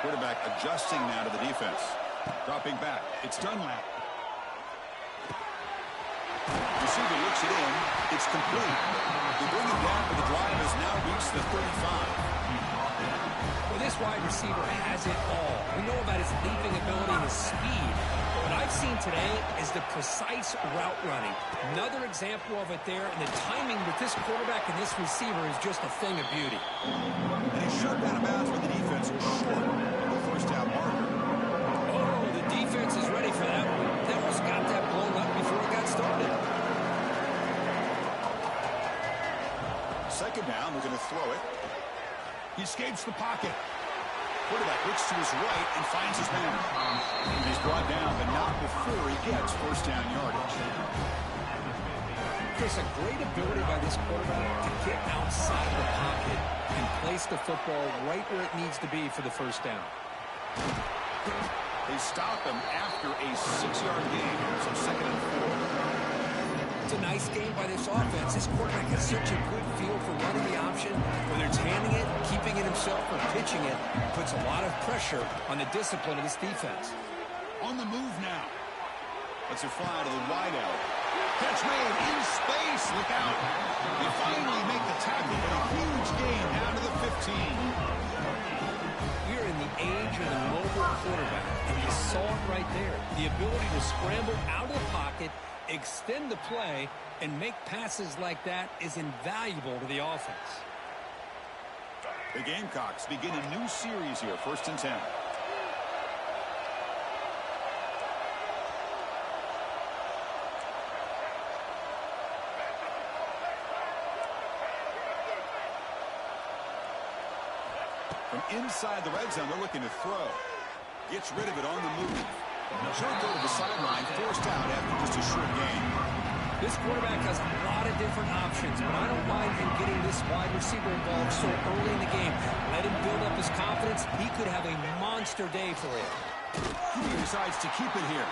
Quarterback adjusting now to the defense. Dropping back. It's Dunlap. Receiver looks it in. It's complete. They bring it down, but the drive has now reached the 35. Well, this wide receiver has it all. We know about his leaping ability and his speed. What I've seen today is the precise route running. Another example of it there, and the timing with this quarterback and this receiver is just a thing of beauty. And he's shoved out of bounds with the defense short of the first down marker. Oh, the defense is ready for that one. They almost got that blown up before it got started. Second down, they're going to throw it. He escapes the pocket. Quarterback looks to his right and finds his man. He's brought down, but not before he gets first down yardage. Chris, a great ability by this quarterback to get outside the pocket and place the football right where it needs to be for the first down. They stop him after a 6-yard gain, so second and 4. It's a nice game by this offense. This quarterback has such a good feel for running the option. Whether it's handing it, keeping it himself, or pitching it, puts a lot of pressure on the discipline of this defense. On the move now. Let's it fly to the wideout. Catch made in space. Look out. They finally make the tackle, but a huge gain down to the 15. We're in the age of the mobile quarterback, and you saw it right there. The ability to scramble out of the pocket, extend the play, and make passes like that is invaluable to the offense. The Gamecocks begin a new series here, 1st and 10. From inside the red zone, they're looking to throw. Gets rid of it on the move. She'll go to the sideline, forced out after just a short gain. This quarterback has a lot of different options, but I don't mind him getting this wide receiver involved so early in the game. Let him build up his confidence. He could have a monster day for him. He decides to keep it here.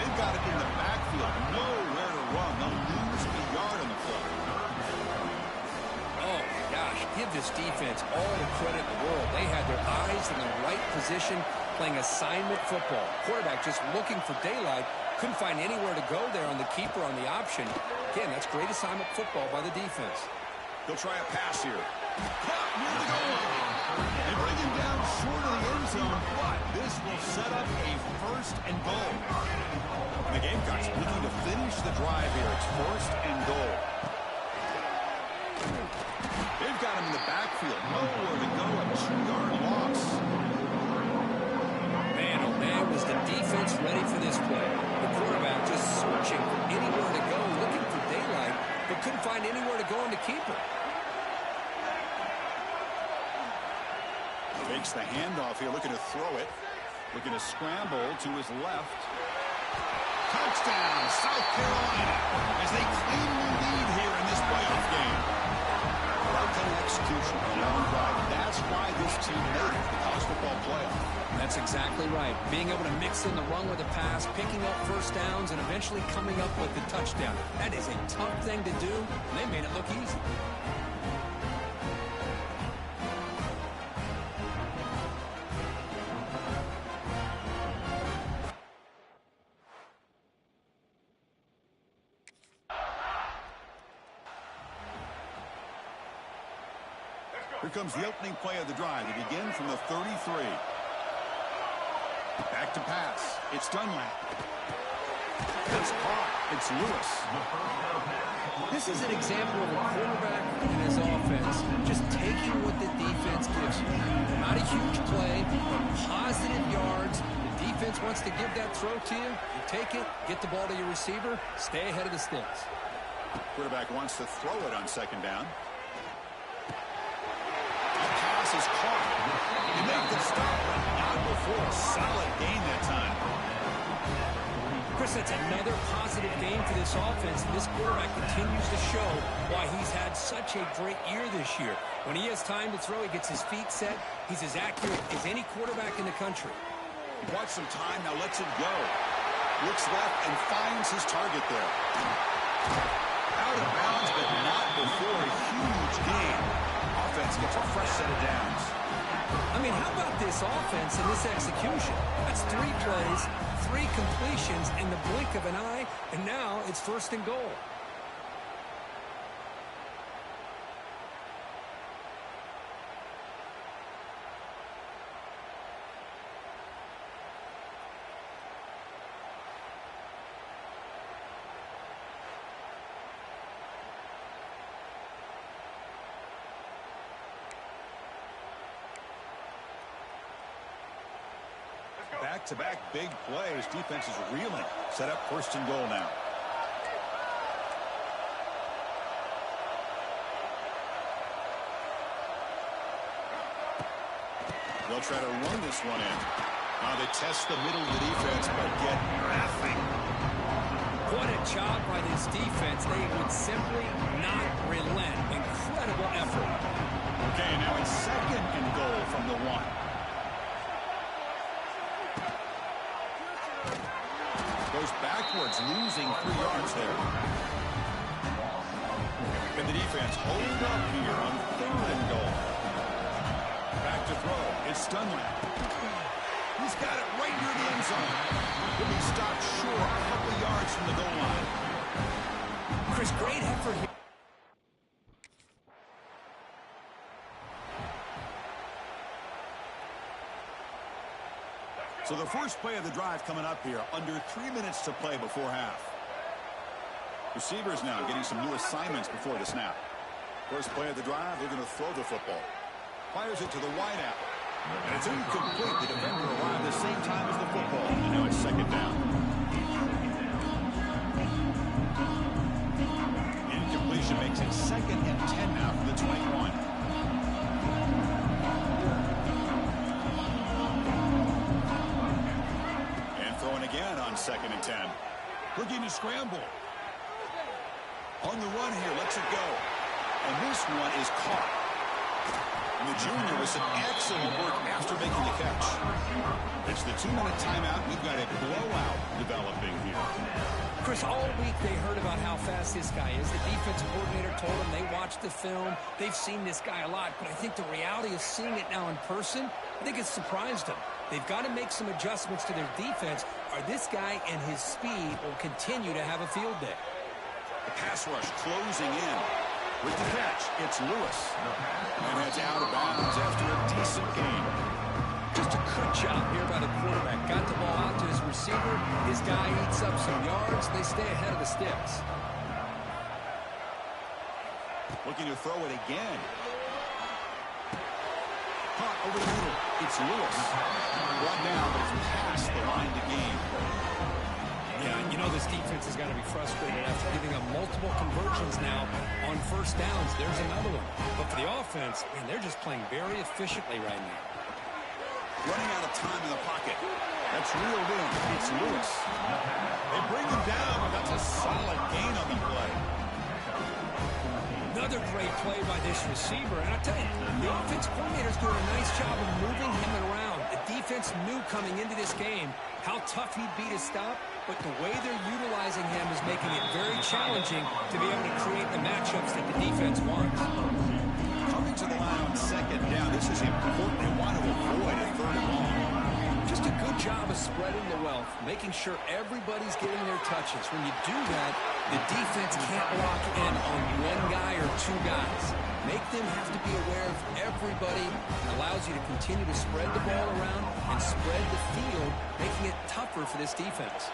They've got it in the backfield. Nowhere to run. They'll lose a yard on the play. Oh, my gosh. Give this defense all the credit in the world. They had their eyes in the right position, playing assignment football. Quarterback just looking for daylight. Couldn't find anywhere to go there on the keeper on the option. Again, that's great assignment football by the defense. They'll try a pass here. Caught near the goal line. They bring him down short of the end zone, but this will set up a 1st and goal. And the Gamecocks looking to finish the drive here. It's 1st and goal. They've got him in the backfield. Nowhere to go. A 2-yard loss. Man, oh man, was the defense ready for this play. The quarterback just searching for anywhere to go, looking for daylight, but couldn't find anywhere to go in the keeper. Takes the handoff here, looking to throw it. Looking to scramble to his left. Touchdown, South Carolina, as they claim the lead here in this playoff game. Right-hand execution on the long drive. That's why this team made it to the college football playoff. That's exactly right. Being able to mix in the run with the pass, picking up first downs, and eventually coming up with the touchdown. That is a tough thing to do, and they made it look easy. Here comes the opening play of the drive. They begin from the 33. Back to pass. It's Dunlap. It's caught. It's Lewis. This is an example of a quarterback and his offense just taking what the defense gives you. Not a huge play, but positive yards. The defense wants to give that throw to you. You take it, get the ball to your receiver, stay ahead of the sticks. Quarterback wants to throw it on 2nd down. Pass is caught. He made the stop, but not before a solid gain that time. Chris, that's another positive game for this offense, and this quarterback continues to show why he's had such a great year this year. When he has time to throw, he gets his feet set. He's as accurate as any quarterback in the country. He wants some time, now lets it go. Looks left and finds his target there. Out of bounds, but not before a huge gain. Offense gets a fresh set of downs. I'm I mean, how about this offense and this execution? That's 3 plays, 3 completions in the blink of an eye, and now it's 1st and goal. Back-to-back big plays. Defense is reeling. Set up 1st and goal now. They'll try to run this one in. Now they test the middle of the defense, but get nothing. What a job by this defense. They would simply not relent. Incredible effort. Okay, now it's 2nd and goal from the 1. Goes backwards, losing 3 yards there. And the defense hold up here on 3rd and goal. Back to throw. It's Dunlap. He's got it right near the end zone. He'll be stopped short a couple yards from the goal line. Chris, great effort here. So the first play of the drive coming up here, under 3 minutes to play before half. Receivers now getting some new assignments before the snap. First play of the drive, they're going to throw the football. Fires it to the wideout. And it's incomplete. The defender arrived the same time as the football. And now it's 2nd down. Incompletion makes it 2nd and 10 now for the 21. Again on 2nd and 10. Looking to scramble. On the run here, lets it go. And this one is caught. And the junior with some excellent work after making the catch. It's the 2-minute timeout. We've got a blowout developing here. Chris, all week they heard about how fast this guy is. The defensive coordinator told them they watched the film. They've seen this guy a lot. But I think the reality of seeing it now in person, I think it's surprised them. They've got to make some adjustments to their defense, or this guy and his speed will continue to have a field day. The pass rush closing in. With the catch, it's Lewis. And it's out of bounds after a decent gain. Just a good job here by the quarterback. Got the ball out to his receiver. His guy eats up some yards. They stay ahead of the sticks. Looking to throw it again. Caught over the middle. It's Lewis. Brought down, but it's past the line to gain. Yeah, you know this defense has got to be frustrated after giving up multiple conversions now on 1st downs. There's another one. But for the offense, man, they're just playing very efficiently right now. Running out of time in the pocket. That's reeled in. It's Lewis. They bring him down, but that's a solid gain on the play. Another great play by this receiver. And I tell you, the offense coordinator's doing a nice job of moving him around. The defense knew coming into this game how tough he'd be to stop, but the way they're utilizing him is making it very challenging to be able to create the matchups that the defense wants. Coming to the line on 2nd down. This is important. They want to avoid a 3rd and long. Just a good job of spreading the wealth, making sure everybody's getting their touches. When you do that, the defense can't lock in on one guy or 2 guys. Make them have to be aware of everybody. It allows you to continue to spread the ball around and spread the field, making it tougher for this defense.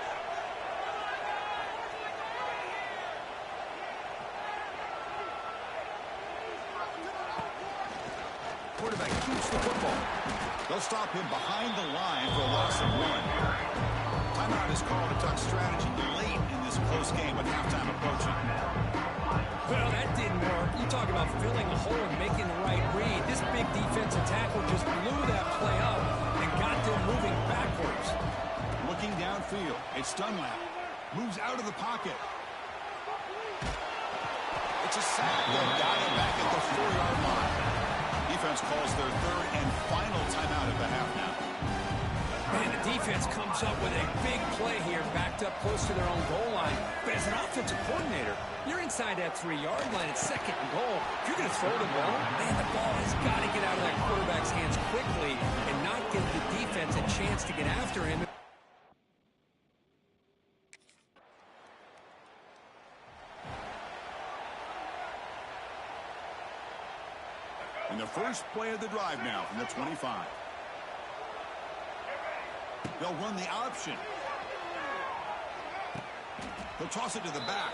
Quarterback keeps the football. They'll stop him behind the line for a loss of 1. Timeout is called to talk strategy late in this close game with halftime approaching. Well, that didn't work. You talk about filling a hole and making the right read. This big defensive tackle just blew that play up and got them moving backwards. Looking downfield, it's Dunlap. Moves out of the pocket. It's a sack. They got him back at the 4-yard line. Defense calls their 3rd and final timeout of the half now. Man, the defense comes up with a big play here, backed up close to their own goal line. But as an offensive coordinator, you're inside that 3-yard line at 2nd and goal. If you're you're going to throw the ball, man, the ball has got to get out of that quarterback's hands quickly and not give the defense a chance to get after him. And the first play of the drive now from the 25. They'll run the option. He'll toss it to the back.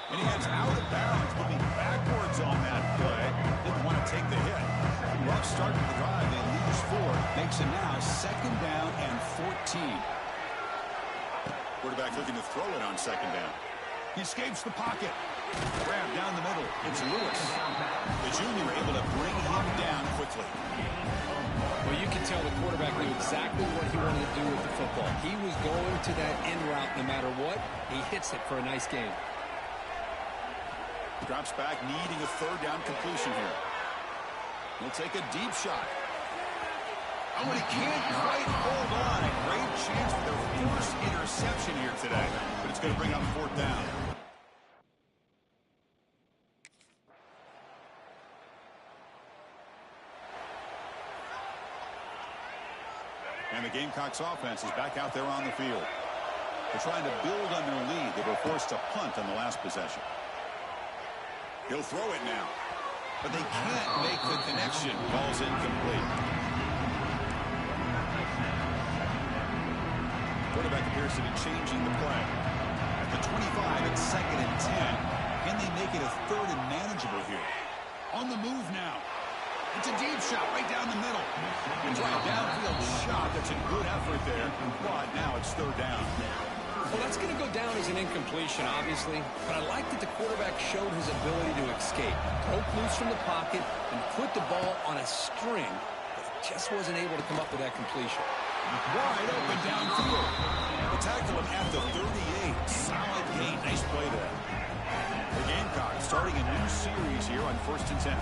And he heads out of bounds, moving backwards on that play. Didn't want to take the hit. Rough start to the drive. They lose 4. Makes it now 2nd down and 14. Quarterback looking to throw it on 2nd down. He escapes the pocket. Grab down the middle. It's Lewis. The junior able to bring him down quickly. Well, you can tell the quarterback knew exactly what he wanted to do with the football. He was going to that end route no matter what. He hits it for a nice gain. Drops back, needing a 3rd down completion here. He'll take a deep shot. Oh, and he can't quite hold on. A great chance for their first interception here today. But it's going to bring up 4th down. And the Gamecocks offense is back out there on the field. They're trying to build on their lead. They were forced to punt on the last possession. He'll throw it now. But they can't make the connection. Ball's incomplete. Quarterback appears to be changing the play. At the 25, it's 2nd and 10. Can they make it a 3rd and manageable here? On the move now. It's a deep shot right down the middle. It's right downfield shot. That's a good effort there. But now it's 3rd down. Well, that's going to go down as an incompletion, obviously. But I like that the quarterback showed his ability to escape. Broke loose from the pocket and put the ball on a string. But just wasn't able to come up with that completion. Wide open downfield. The tackle him at the 38. Solid gain. Nice play there. The Gamecocks starting a new series here on 1st and 10.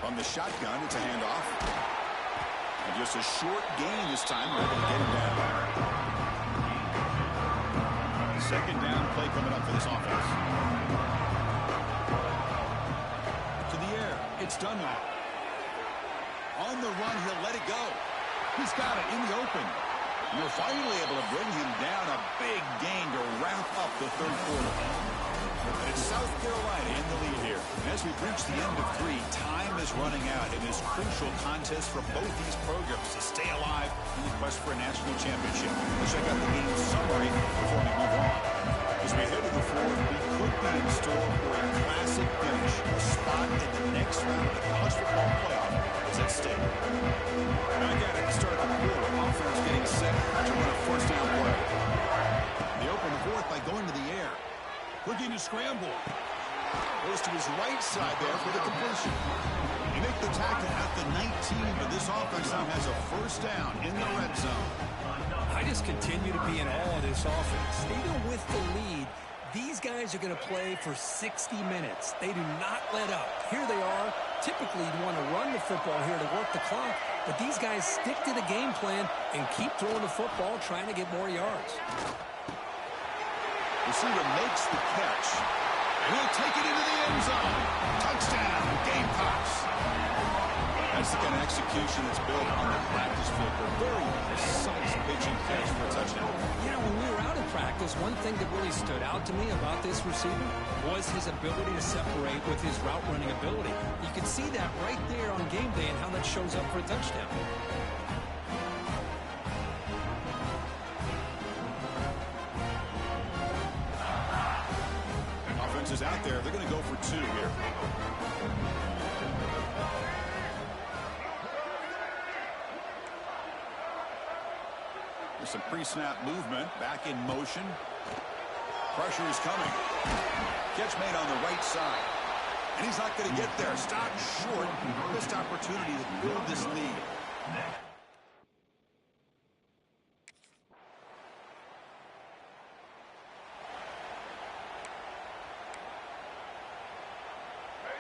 From the shotgun, it's a handoff. And just a short gain this time. They're able to get him down. 2nd down play coming up for this offense. To the air. It's Dunlap. On the run, he'll let it go. He's got it in the open. And they're finally able to bring him down. A big gain to wrap up the 3rd quarter. And it's South Carolina in the lead here. And as we've reached the end of 3, time is running out in this crucial contest for both these programs to stay alive in the quest for a national championship. Let's check out the game summary before we move on. As we head to the 4th, we could be in store for a classic finish. A spot in the next round of the college football playoff is at stake. Back at it to start the quarter. Offense getting set to run a 1st down play. They open the 4th by going to the air. Looking to scramble. Goes to his right side there for the completion. They make the tackle at the 19, but this offense now has a 1st down in the red zone. I just continue to be in awe of this offense. Even with the lead, these guys are going to play for 60 minutes. They do not let up. Here they are. Typically, you want to run the football here to work the clock, but these guys stick to the game plan and keep throwing the football, trying to get more yards. Receiver makes the catch, and he'll take it into the end zone. Touchdown, Gamecocks. That's the kind of execution that's built on the practice field. A very precise pitching catch for a touchdown. Yeah, when we were out in practice, one thing that really stood out to me about this receiver was his ability to separate with his route running ability. You can see that right there on game day and how that shows up for a touchdown. Offense is out there. They're going to go for 2 here. Some pre-snap movement, back in motion. Pressure is coming. Catch made on the right side. And he's not going to get there. Stopped short. Missed opportunity to build this lead.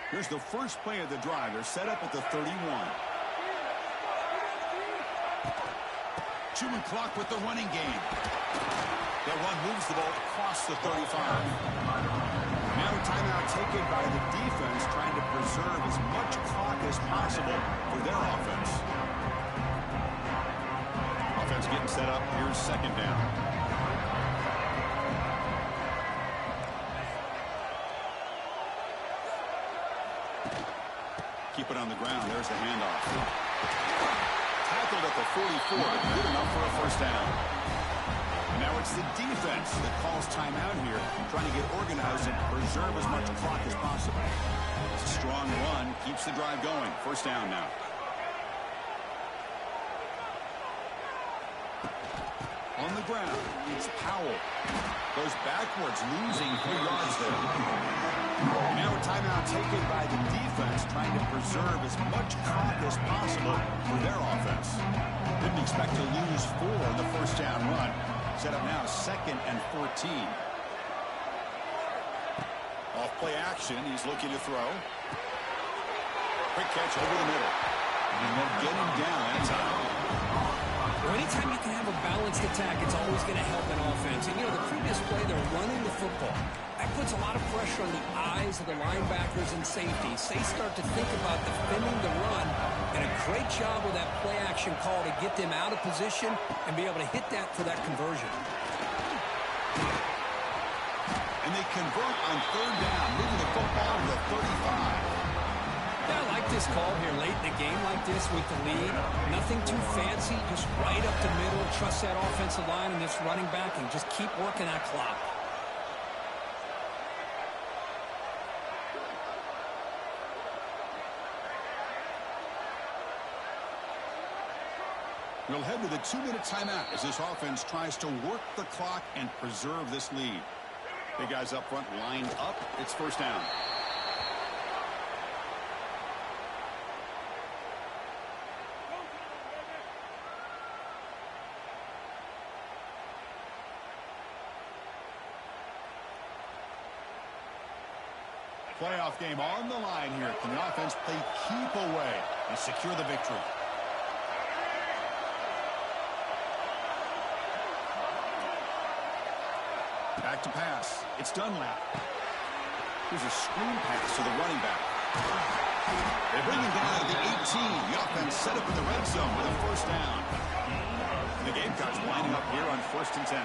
Here's the first play of the drive. They're set up at the 31. Chewing clock with the running game. That run moves the ball across the 35. Now a timeout taken by the defense trying set up. Here's second down. Keep it on the ground. There's the handoff. Tackled at the 44. Good enough for a first down. And now it's the defense that calls timeout here, trying to get organized and preserve as much clock as possible. It's a strong run. Keeps the drive going. First down now. On the ground, it's Powell. Goes backwards, losing 3 yards there. And now a timeout taken by the defense, trying to preserve as much clock as possible for their offense. Didn't expect to lose 4 on the first down run. Set up now 2nd and 14. Off play action, he's looking to throw. Quick catch over the middle. And they'll get him down that time. Well, anytime you can have a balanced attack, it's always going to help an offense. And, you know, the previous play, they're running the football. That puts a lot of pressure on the eyes of the linebackers and safeties. They start to think about defending the run, and a great job with that play action call to get them out of position and be able to hit that for that conversion. And they convert on third down, moving the football to the 35. Yeah, I like this call here late in the game like this with the lead. Nothing too fancy, just right up the middle. Trust that offensive line and this running back and just keep working that clock. We'll head to the 2-minute timeout as this offense tries to work the clock and preserve this lead. Big guys up front lined up. It's first down. Playoff game on the line here. Can the offense play keep away and secure the victory? Back to pass. It's Dunlap. Here's a screen pass to the running back. They bring him down at the 18. The offense set up in the red zone with a first down. And the Gamecocks lining up here on 1st and 10.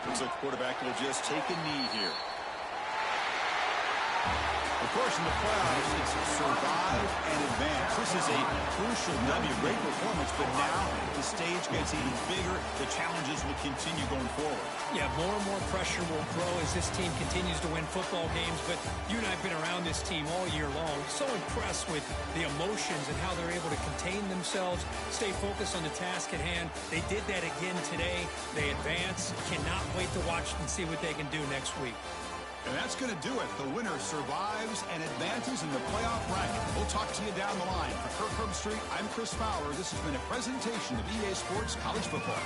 Looks like the quarterback will just take a knee here. Of course, in the playoffs, it's survive and advance. This is a crucial W. Great performance, but now the stage gets even bigger. The challenges will continue going forward. Yeah, more and more pressure will grow as this team continues to win football games. But you and I have been around this team all year long. So impressed with the emotions and how they're able to contain themselves, stay focused on the task at hand. They did that again today. They advance. Cannot wait to watch and see what they can do next week. And that's going to do it. The winner survives and advances in the playoff bracket. We'll talk to you down the line. For Kirk Herbstreit, I'm Chris Fowler. This has been a presentation of EA Sports College Football.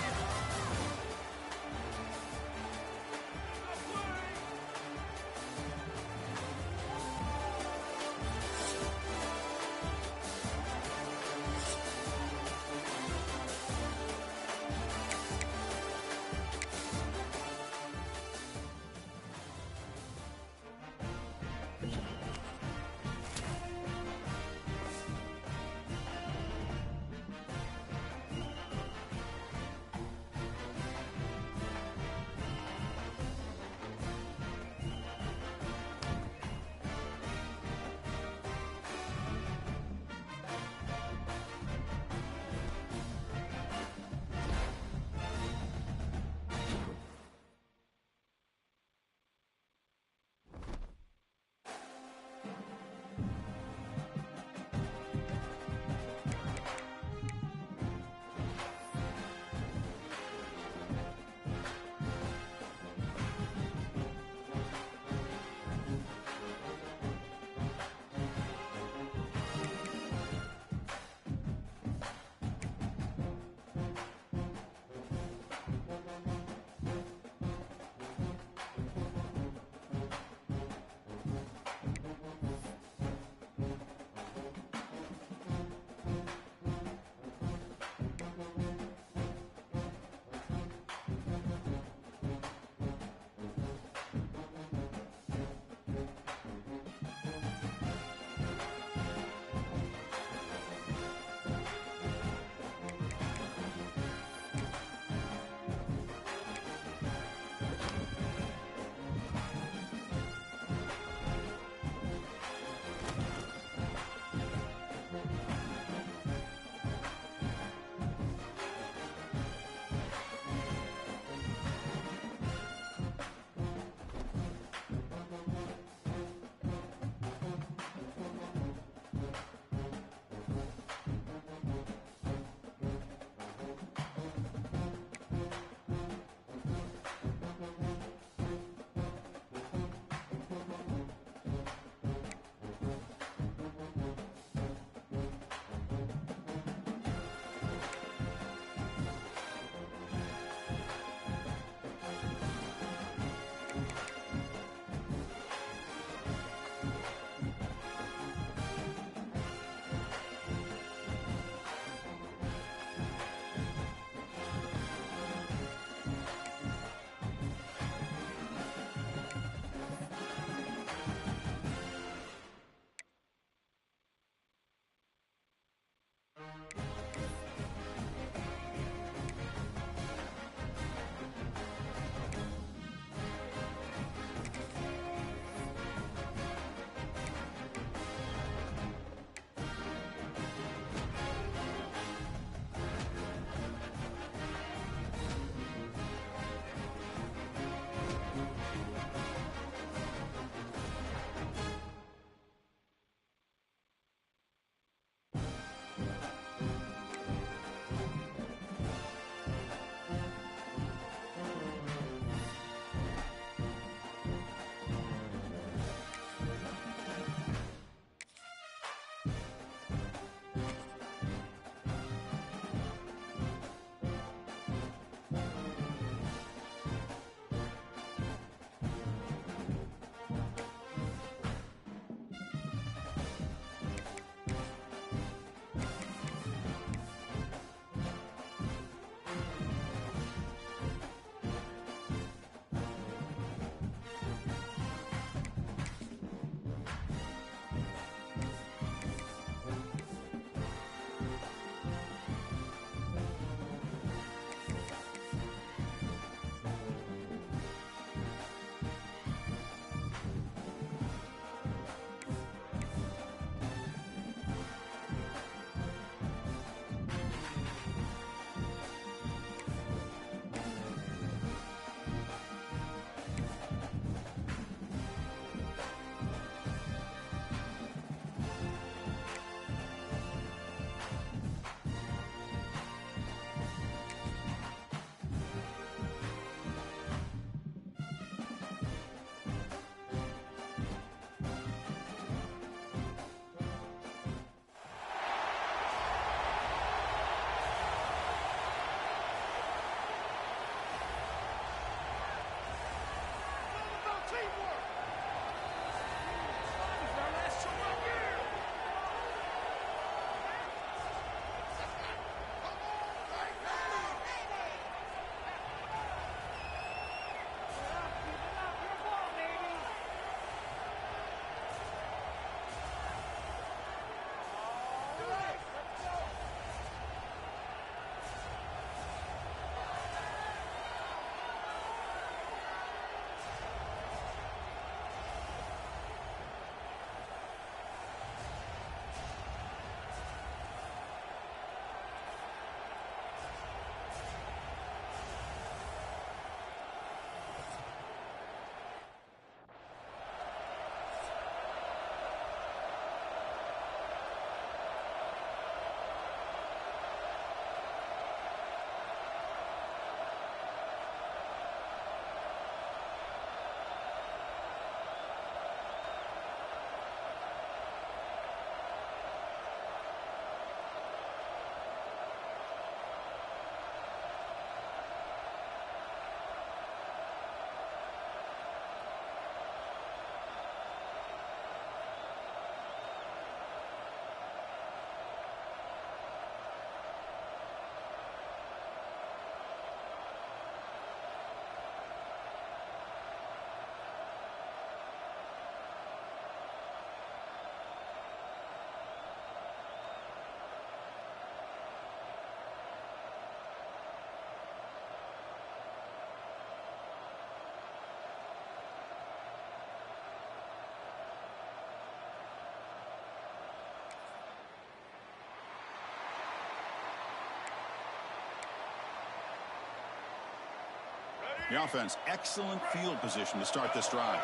The offense, excellent field position to start this drive.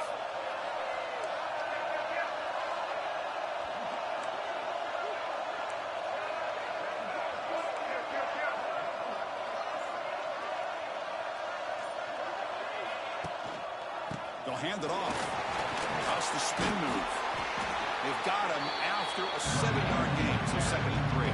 They'll hand it off. How's the spin move? They've got him after a 7-yard gain, so 2nd and 3.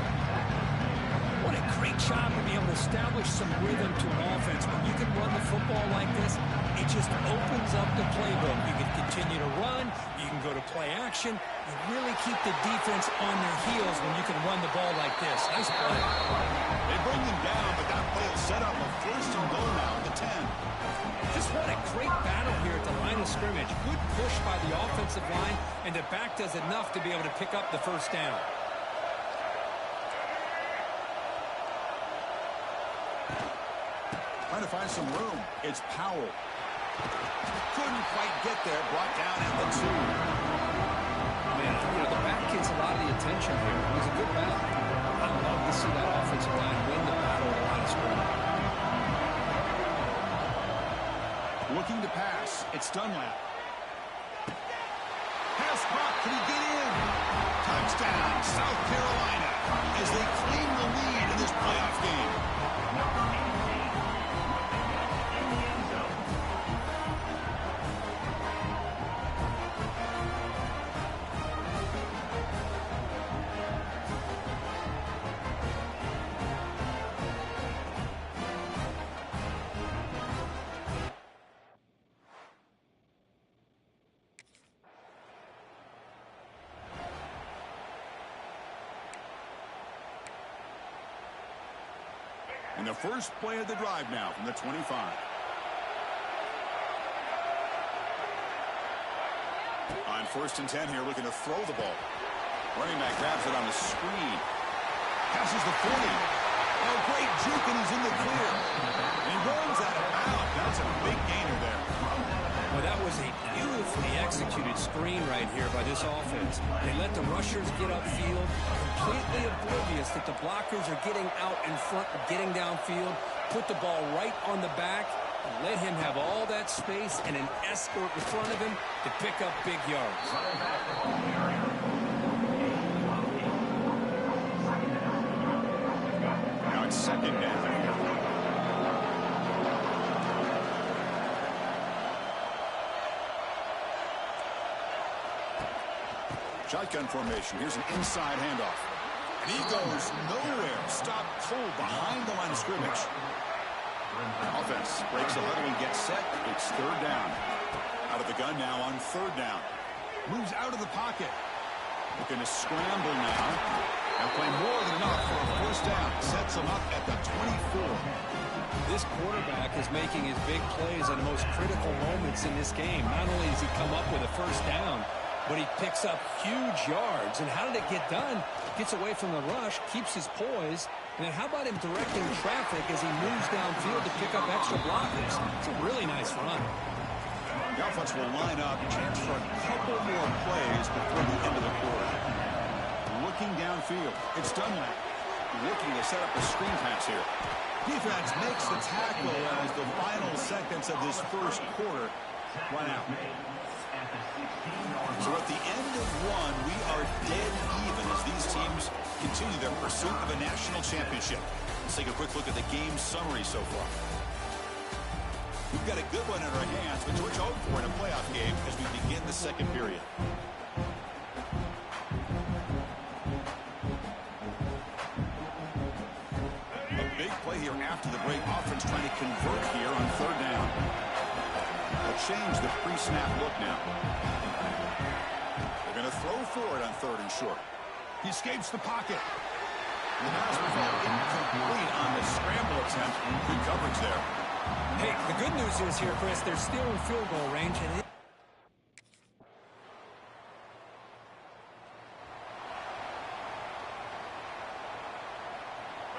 What a great job to be able to establish some rhythm to an offense. When you can run the football like this, it just opens up the playbook. You can continue to run. You can go to play action. You really keep the defense on their heels when you can run the ball like this. Nice play. They bring them down, but that play will set up a 1st and goal now at the 10. Just what a great battle here at the line of scrimmage. Good push by the offensive line, and the back does enough to be able to pick up the 1st down. Trying to find some room. It's Powell. Couldn't quite get there. Brought down at the 2. Man, the back gets a lot of the attention here. It was a good battle. I'd love to see that offensive line win the battle at the line of scrimmage. Looking to pass. It's Dunlap. Pass caught. Can he get in? Touchdown, South Carolina, as they claim the lead in this playoff game. And the first play of the drive now from the 25. On 1st and 10 here, looking to throw the ball. Running back grabs it on the screen. Passes the 40. Oh, great juke, and he's in the clear. And he runs out of bounds. That's a big gainer there. Well, that was a beautifully executed screen right here by this offense. They let the rushers get upfield, completely oblivious that the blockers are getting out in front, getting downfield, put the ball right on the back, and let him have all that space and an escort in front of him to pick up big yards. Now it's 2nd down. Shotgun formation. Here's an inside handoff. And he goes nowhere. Stopped cold behind the line of scrimmage. Offense breaks a huddle and gets set. It's 3rd down. Out of the gun now on 3rd down. Moves out of the pocket. Looking to scramble now. And play more than enough for a 1st down. Sets him up at the 24. This quarterback is making his big plays in the most critical moments in this game. Not only does he come up with a 1st down, but he picks up huge yards. And how did it get done? Gets away from the rush, keeps his poise, and then how about him directing traffic as he moves downfield to pick up extra blockers? It's a really nice run. The offense will line up. Chance for a couple more plays before the end of the quarter. Looking downfield. It's Dunlap. Looking to set up a screen pass here. Defense makes the tackle as the final seconds of this 1st quarter run out. So at the end of 1, we are dead even as these teams continue their pursuit of a national championship. Let's take a quick look at the game summary so far. We've got a good one in our hands, but George hoped for in a playoff game as we begin the 2nd period. A big play here after the break. Offense trying to convert here on 3rd down. They'll change the pre-snap look now. They're going to throw for it on 3rd and short. He escapes the pocket. And the pass will fall incomplete on the scramble attempt. Good coverage there. Hey, the good news is here, Chris, they're still in field goal range. And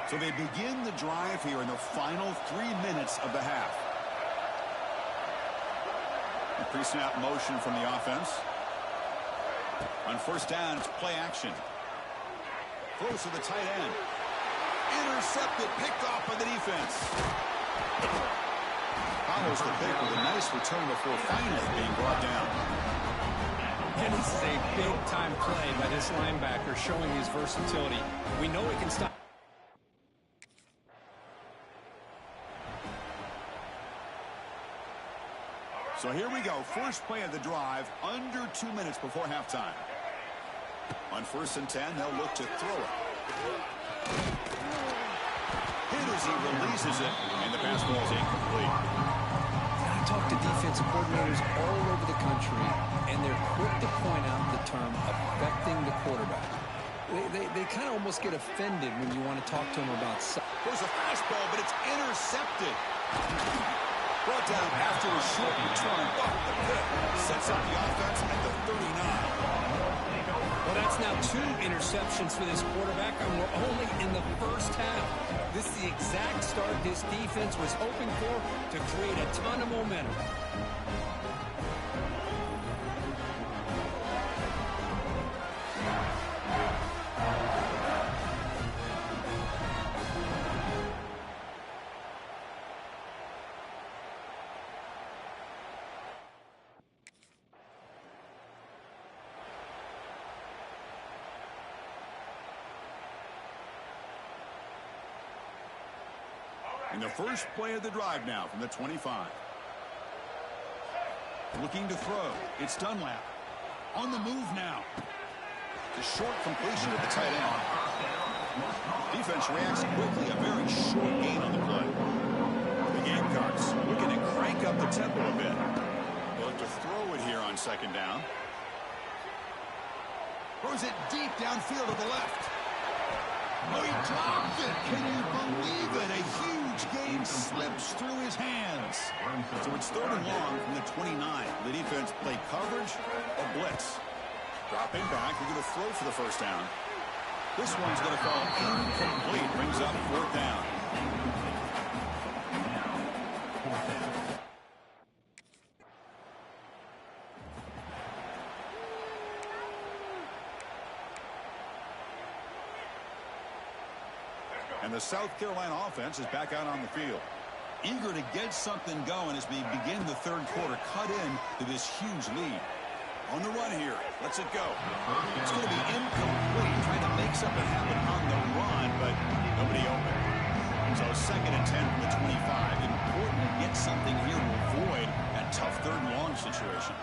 so they begin the drive here in the final 3 minutes of the half. A pre-snap motion from the offense. On 1st down, it's play action. Throws to the tight end. Intercepted, picked off by the defense. follows the pick with a nice return before finally being brought down. And this is a big-time play by this linebacker showing his versatility. We know he can stop. So here we go. First play of the drive, under 2 minutes before halftime. On 1st and 10, they'll look to throw it. Hit as he releases it, and the pass ball is incomplete. I talk to defensive coordinators all over the country, and they're quick to point out the term affecting the quarterback. They kind of almost get offended when you want to talk to them about something. There's a fastball, but it's intercepted. Brought down after a short return. The pick sets up the offense at the 39. Well, that's now 2 interceptions for this quarterback, and we're only in the first half. This is the exact start this defense was hoping for to create a ton of momentum. In the first play of the drive now from the 25. Looking to throw. It's Dunlap. On the move now. The short completion at the tight end. Defense reacts quickly. A very short gain on the play. The Gamecocks looking to crank up the tempo a bit. They'll look to throw it here on 2nd down. Throws it deep downfield to the left. Oh, he dropped it. Can you believe it? A huge gain slips through his hands. So it's 3rd and long from the 29. The defense play coverage or blitz. Dropping back. They're going to throw for the 1st down. This one's going to fall incomplete. Brings up 4th down. And the South Carolina offense is back out on the field. Eager to get something going as we begin the 3rd quarter. Cut in to this huge lead. On the run here. Lets it go. It's going to be incomplete. Trying to make something happen on the run, but nobody open. So 2nd and 10 from the 25. Important to get something here to avoid that tough 3rd and long situation.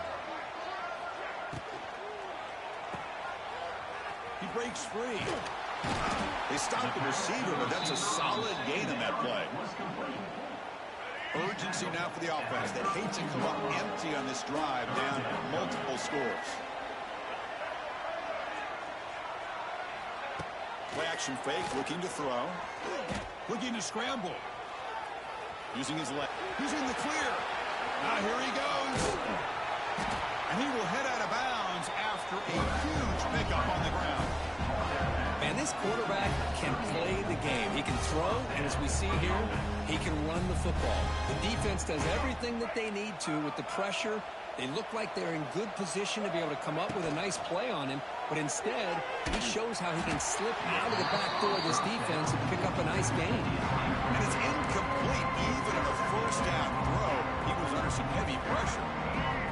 He breaks free. They stopped the receiver, but that's a solid gain in that play. Urgency now for the offense that hates to come up empty on this drive, down multiple scores. Play action fake, looking to throw. Looking to scramble. Using his leg. Using the clear. Now here he goes. And he will head out of bounds after a huge pickup on the ground. Man, this quarterback can play the game. He can throw, and as we see here, he can run the football. The defense does everything that they need to with the pressure. They look like they're in good position to be able to come up with a nice play on him, but instead, he shows how he can slip out of the back door of this defense and pick up a nice gain. And it's incomplete. Even on the 1st down throw, he was under some heavy pressure.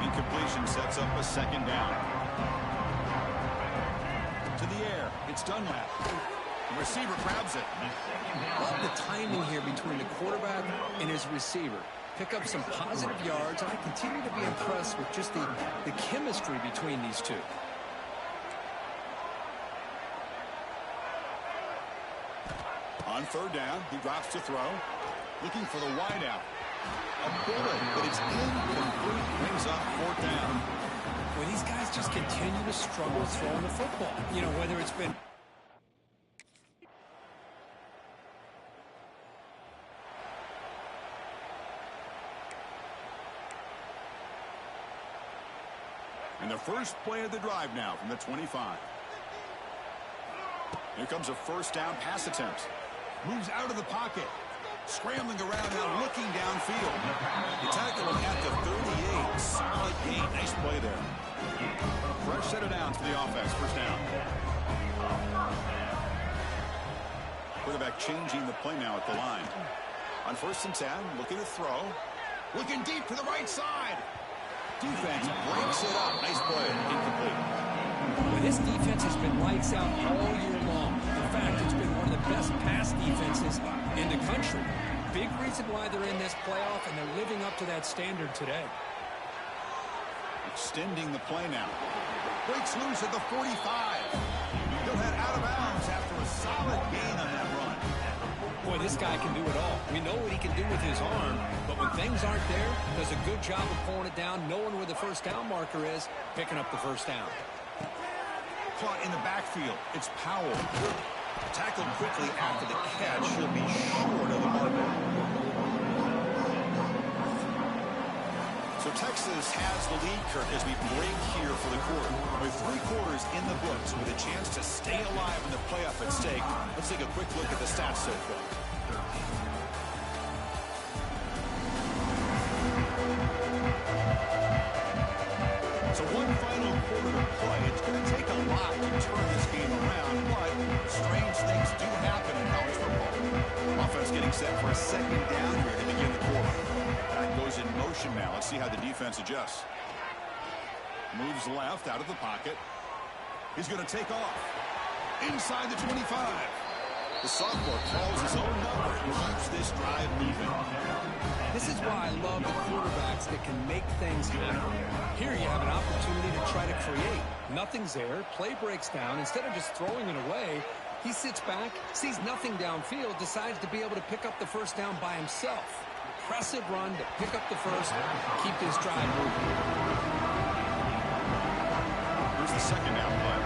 Incompletion sets up a 2nd down. To the air. It's Dunlap. The receiver grabs it. Love the timing here between the quarterback and his receiver. Pick up some positive yards, and I continue to be impressed with just the chemistry between these two. On 3rd down, he drops to throw. Looking for the wideout. A bullet, but it's incomplete. Brings up 4th down. Well, these guys just continue to struggle throwing the football. You know, whether it's been... And the first play of the drive now from the 25. Here comes a 1st down pass attempt. Moves out of the pocket. Scrambling around now, looking downfield. You tackle him at the 38. Solid gain. Nice play there. Fresh set of downs for the offense. 1st down. Quarterback changing the play now at the line. On 1st and 10, looking to throw. Looking deep to the right side. Defense breaks it up. Nice play. Incomplete. Well, this defense has been lights out all year long. In fact, it's been one of the best pass defenses in the country. Big reason why they're in this playoff, and they're living up to that standard today. Extending the play now. Breaks loose at the 45. He'll head out of bounds after a solid gain on that run. Boy, this guy can do it all. We know what he can do with his arm, but when things aren't there, does a good job of pulling it down, knowing where the first down marker is, picking up the first down. Caught in the backfield. It's Powell. Tackled quickly after the catch. He'll be short of the marker. So Texas has the lead, Kurt, as we break here for the quarter. With 3 quarters in the books with a chance to stay alive in the playoff at stake, let's take a quick look at the stats so far. So one final quarter to play. It's going to take a lot to turn this game around, but strange things do happen in college football. Offense getting set for a second down here to begin the quarter. That goes in motion now. Let's see how the defense adjusts. Moves left out of the pocket. He's going to take off. Inside the 25. The sophomore calls his own number and keeps this drive moving. This is why I love the quarterbacks that can make things happen. Here you have an opportunity to try to create. Nothing's there. Play breaks down. Instead of just throwing it away, he sits back, sees nothing downfield, decides to be able to pick up the first down by himself. Impressive run to pick up the first, keep this drive moving. Here's the second down play.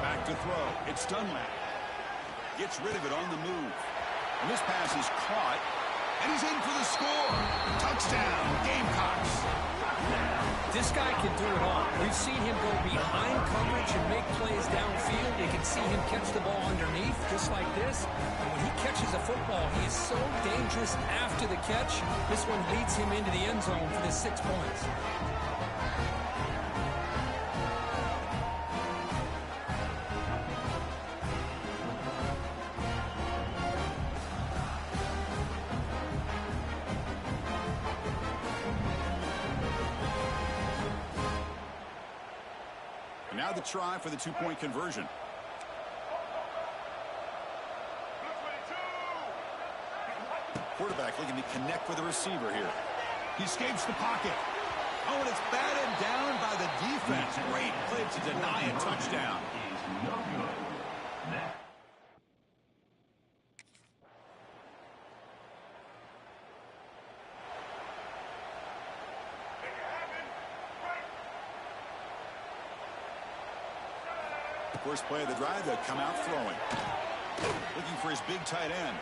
Back to throw. It's Dunlap. Gets rid of it on the move. And this pass is caught, and he's in for the score. Touchdown, Gamecocks. This guy can do it all. We've seen him go behind coverage and make plays downfield. You can see him catch the ball underneath, just like this. And when he catches a football, he is so dangerous after the catch. This one leads him into the end zone for the 6 points. Now the try for the 2-point conversion. Quarterback looking to connect with the receiver here. He escapes the pocket. Oh, and it's batted down by the defense. Great play to deny a touchdown. First play of the drive, they'll come out throwing. Looking for his big tight end.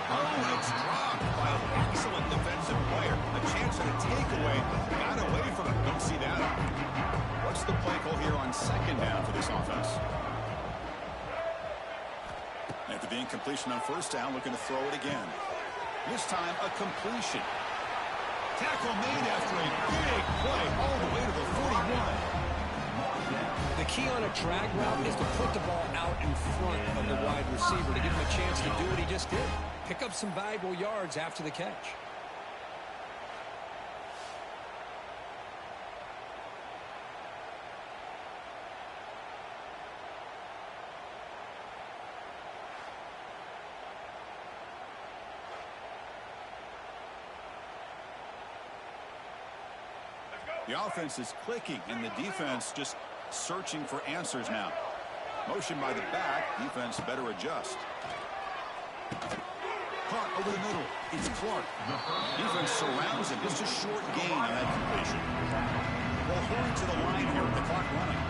Oh, and it's dropped by an excellent defensive player. A chance at a takeaway. Got away from it. Don't see that. What's the play call here on second down for this offense? After the incompletion on first down, looking to throw it again. This time, a completion. Tackle made after a big play all the way to the 41. The key on a drag route is to put the ball out in front of the wide receiver to give him a chance to do what he just did. Pick up some valuable yards after the catch. The offense is clicking, and the defense just searching for answers now. Motion by the back. Defense better adjust. Caught over the middle. It's Clark. Defense surrounds him. Just a short gain on that completion. Well, hurry to the line here with the clock running.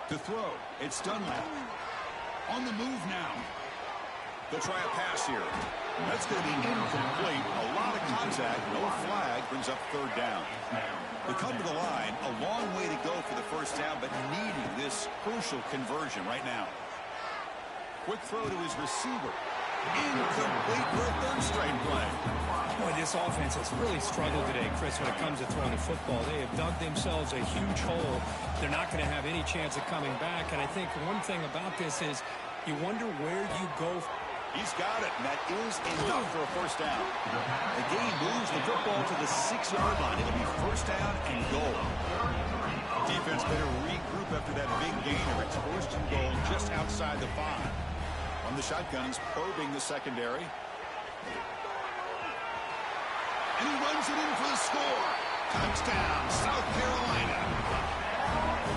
To throw. It's Dunlap. On the move now. They'll try a pass here. That's going to be incomplete. A lot of contact. No flag. Brings up third down. They come to the line. A long way to go for the first down, but needing this crucial conversion right now. Quick throw to his receiver. Incomplete for a third straight play. Boy, this offense has really struggled today, Chris, when it comes to throwing the football. They have dug themselves a huge hole. They're not going to have any chance of coming back. And I think one thing about this is you wonder where you go. He's got it, and that is enough for a first down. The game moves the football to the 6-yard line. It'll be first down and goal. Defense better regroup after that big gainer. It's first and goal just outside the 5. On the shotgun, he's probing the secondary. And he runs it in for the score. Touchdown, South Carolina.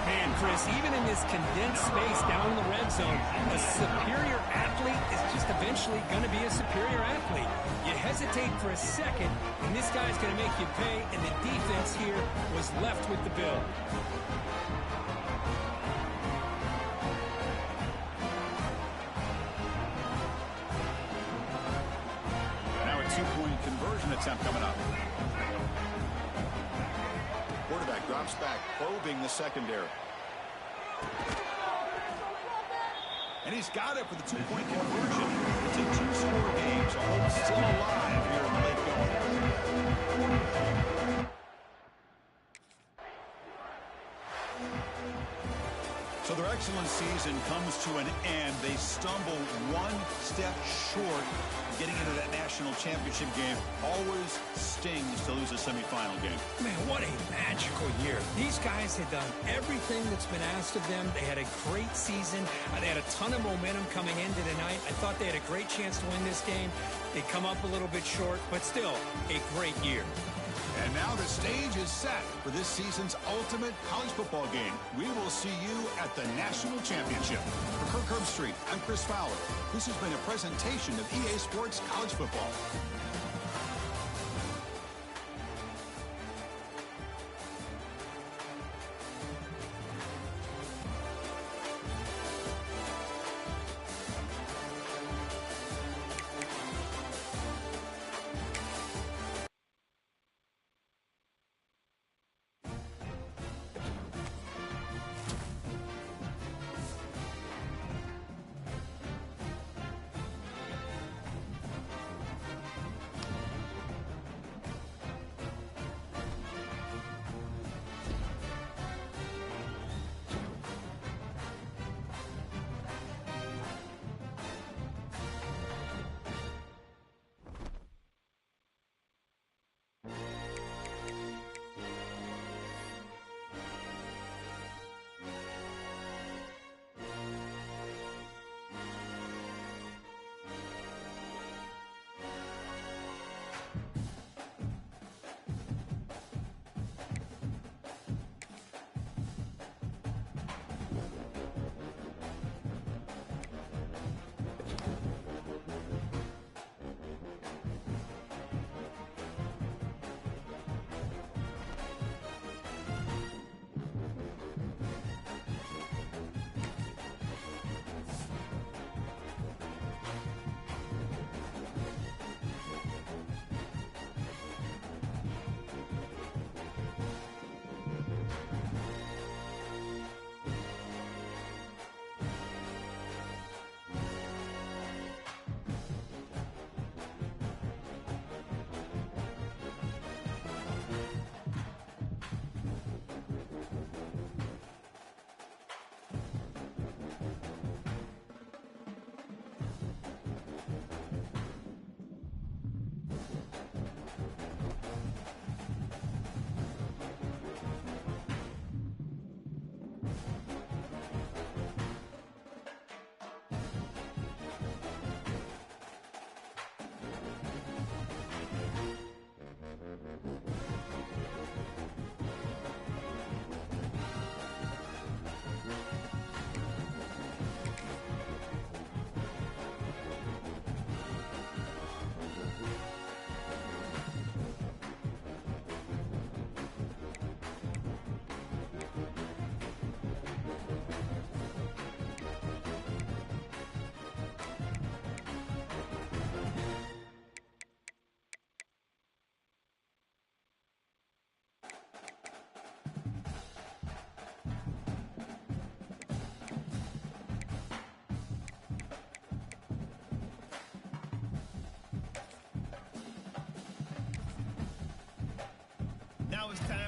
Man, Chris, even in this condensed space down in the red zone, a superior athlete is just eventually going to be a superior athlete. You hesitate for a second, and this guy's going to make you pay, and the defense here was left with the bill. Now a two-point conversion attempt coming up. Quarterback drops back, probing the secondary. And he's got it for the two-point conversion. It's a two-score game, so Holmes still alive here in the late going. So their excellent season comes to an end. They stumble one step short of getting into that national championship game. Always stings to lose a semifinal game. Man, what a magical year. These guys had done everything that's been asked of them. They had a great season. They had a ton of momentum coming into tonight. I thought they had a great chance to win this game. They come up a little bit short, but still a great year. And now the stage is set for this season's ultimate college football game. We will see you at the National Championship. For Kirk Herbstreit, I'm Chris Fowler. This has been a presentation of EA Sports College Football.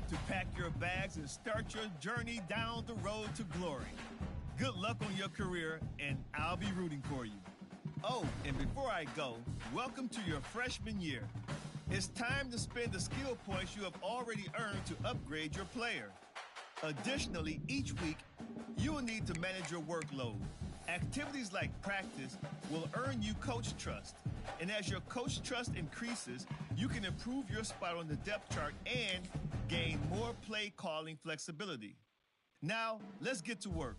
to pack your bags and start your journey down the road to glory. Good luck on your career, and I'll be rooting for you. Oh, and before I go, welcome to your freshman year. It's time to spend the skill points you have already earned to upgrade your player. Additionally, each week, you will need to manage your workload. Activities like practice will earn you coach trust. And as your coach trust increases, you can improve your spot on the depth chart and gain more play calling flexibility. Now, let's get to work.